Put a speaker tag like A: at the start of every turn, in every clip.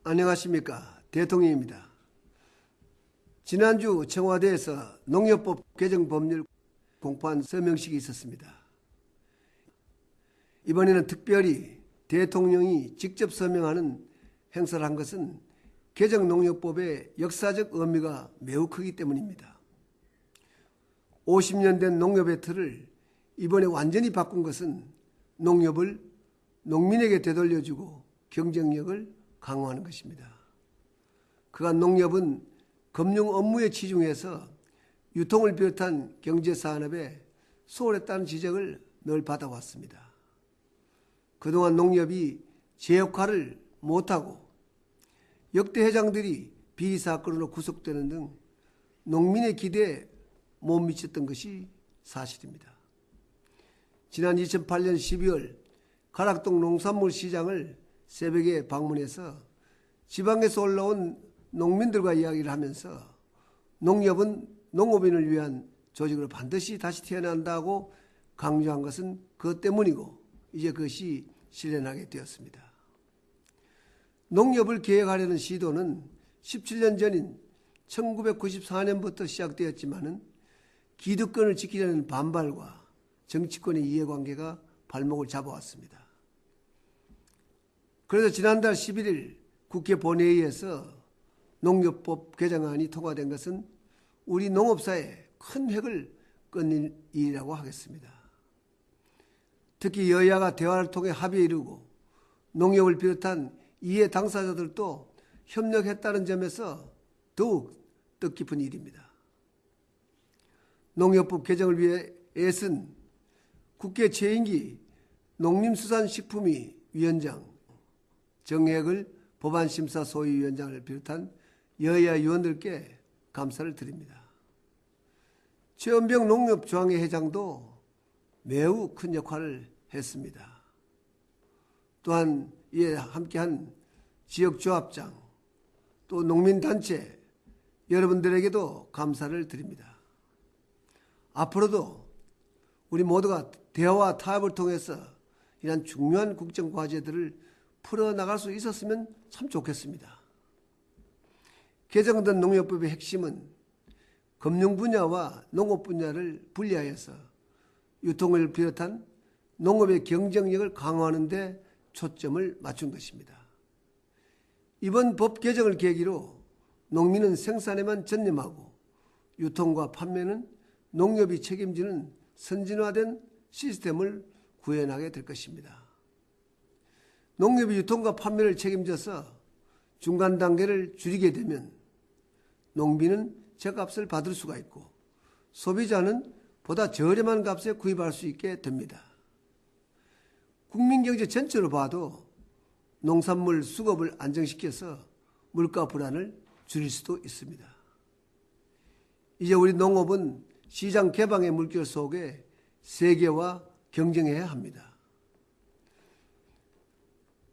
A: 안녕하십니까. 대통령입니다. 지난주 청와대에서 농협법 개정 법률 공포한 서명식이 있었습니다. 이번에는 특별히 대통령이 직접 서명하는 행사를 한 것은 개정 농협법의 역사적 의미가 매우 크기 때문입니다. 50년 된 농협의 틀을 이번에 완전히 바꾼 것은 농협을 농민에게 되돌려주고 경쟁력을 강화하는 것입니다. 그간 농협은 금융 업무에 치중해서 유통을 비롯한 경제산업에 소홀했다는 지적을 늘 받아왔습니다. 그동안 농협이 제 역할을 못하고 역대 회장들이 비리 사건으로 구속되는 등 농민의 기대에 못 미쳤던 것이 사실입니다. 지난 2008년 12월 가락동 농산물 시장을 새벽에 방문해서 지방에서 올라온 농민들과 이야기를 하면서 농협은 농업인을 위한 조직으로 반드시 다시 태어난다고 강조한 것은 그것 때문이고 이제 그것이 실현하게 되었습니다. 농협을 개혁하려는 시도는 17년 전인 1994년부터 시작되었지만은 기득권을 지키려는 반발과 정치권의 이해관계가 발목을 잡아왔습니다. 그래서 지난달 11일 국회 본회의에서 농협법 개정안이 통과된 것은 우리 농업사에 큰 획을 끊는 일이라고 하겠습니다. 특히 여야가 대화를 통해 합의에 이르고 농협을 비롯한 이해 당사자들도 협력했다는 점에서 더욱 뜻깊은 일입니다. 농협법 개정을 위해 애쓴 국회 최인기 농림수산식품위 위원장, 정혜글 법안심사 소위위원장을 비롯한 여야 의원들께 감사를 드립니다. 최은병 농협조합회 회장도 매우 큰 역할을 했습니다. 또한 이에 함께한 지역조합장, 또 농민단체 여러분들에게도 감사를 드립니다. 앞으로도 우리 모두가 대화와 타협을 통해서 이러한 중요한 국정과제들을 풀어나갈 수 있었으면 참 좋겠습니다. 개정된 농협법의 핵심은 금융 분야와 농업 분야를 분리하여서 유통을 비롯한 농업의 경쟁력을 강화하는 데 초점을 맞춘 것입니다. 이번 법 개정을 계기로 농민은 생산에만 전념하고 유통과 판매는 농협이 책임지는 선진화된 시스템을 구현하게 될 것입니다. 농협이 유통과 판매를 책임져서 중간 단계를 줄이게 되면 농민은 저값을 받을 수가 있고 소비자는 보다 저렴한 값에 구입할 수 있게 됩니다. 국민경제 전체로 봐도 농산물 수급을 안정시켜서 물가 불안을 줄일 수도 있습니다. 이제 우리 농업은 시장 개방의 물결 속에 세계와 경쟁해야 합니다.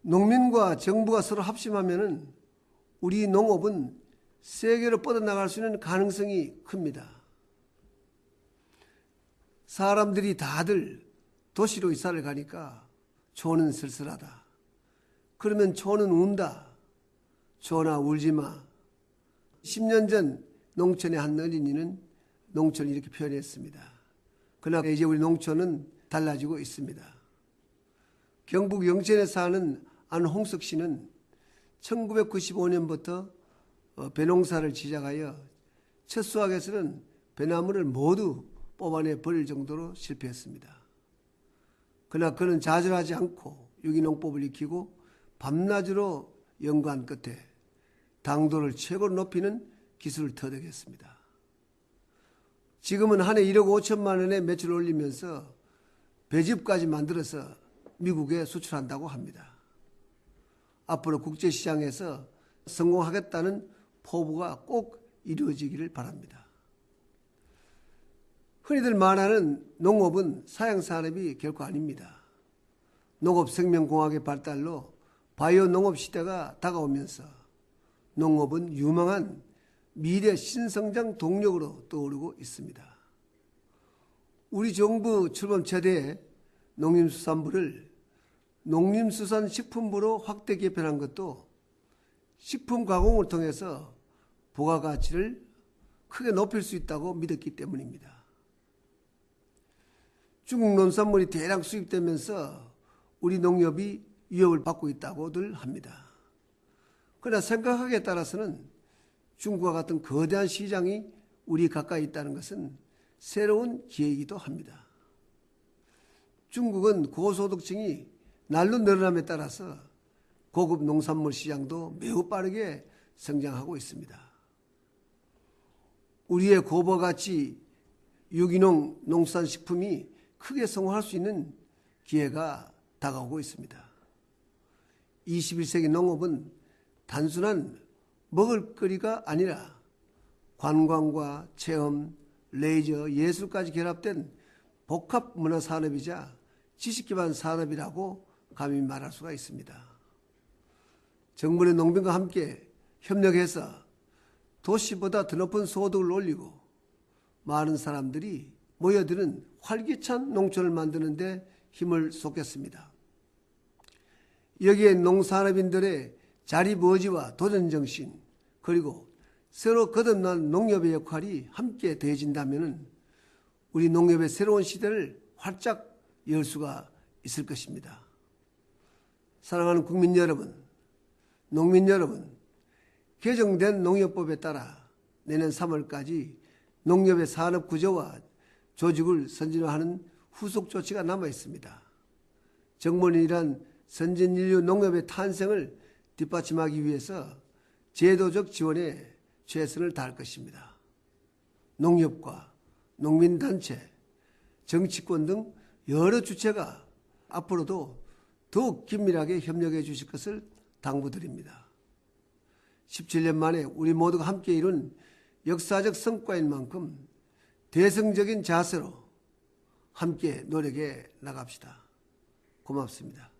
A: 농민과 정부가 서로 합심하면 우리 농업은 세계로 뻗어나갈 수 있는 가능성이 큽니다. 사람들이 다들 도시로 이사를 가니까 초는 쓸쓸하다. 그러면 초는 운다. 초나 울지 마. 10년 전 농촌의 한 어린이는 농촌을 이렇게 표현했습니다. 그러나 이제 우리 농촌은 달라지고 있습니다. 경북 영천에 사는 안홍석 씨는 1995년부터 배농사를 시작하여 첫 수확에서는 배나무를 모두 뽑아내 버릴 정도로 실패했습니다. 그러나 그는 좌절하지 않고 유기농법을 익히고 밤낮으로 연구한 끝에 당도를 최고로 높이는 기술을 터득했습니다. 지금은 한 해 1억 5천만 원의 매출을 올리면서 배즙까지 만들어서 미국에 수출한다고 합니다. 앞으로 국제시장에서 성공하겠다는 포부가 꼭 이루어지기를 바랍니다. 흔히들 말하는 농업은 사양산업이 결코 아닙니다. 농업생명공학의 발달로 바이오 농업 시대가 다가오면서 농업은 유망한 미래 신성장 동력으로 떠오르고 있습니다. 우리 정부 출범 초대에 농림수산부를 농림수산식품부로 확대 개편한 것도 식품 가공을 통해서 부가가치를 크게 높일 수 있다고 믿었기 때문입니다. 중국 농산물이 대량 수입되면서 우리 농협이 위협을 받고 있다고들 합니다. 그러나 생각하기에 따라서는 중국과 같은 거대한 시장이 우리 가까이 있다는 것은 새로운 기회이기도 합니다. 중국은 고소득층이 날로 늘어남에 따라서 고급 농산물 시장도 매우 빠르게 성장하고 있습니다. 우리의 고부가치 유기농 농산식품이 크게 성공할 수 있는 기회가 다가오고 있습니다. 21세기 농업은 단순한 먹을거리가 아니라 관광과 체험, 레이저, 예술까지 결합된 복합 문화 산업이자 지식 기반 산업이라고 감히 말할 수가 있습니다. 정부의 농민과 함께 협력해서 도시보다 더 높은 소득을 올리고 많은 사람들이 모여드는 활기찬 농촌을 만드는 데 힘을 쏟겠습니다. 여기에 농산업인들의 자리부지와 도전정신 그리고 새로 거듭난 농협의 역할이 함께 더해진다면 우리 농협의 새로운 시대를 활짝 열 수가 있을 것입니다. 사랑하는 국민 여러분, 농민 여러분, 개정된 농협법에 따라 내년 3월까지 농협의 산업 구조와 조직을 선진화하는 후속 조치가 남아 있습니다. 정부는 이러한 선진 인류 농협의 탄생을 뒷받침하기 위해서 제도적 지원에 최선을 다할 것입니다. 농협과 농민단체, 정치권 등 여러 주체가 앞으로도 더욱 긴밀하게 협력해 주실 것을 당부드립니다. 17년 만에 우리 모두가 함께 이룬 역사적 성과인 만큼 대승적인 자세로 함께 노력해 나갑시다. 고맙습니다.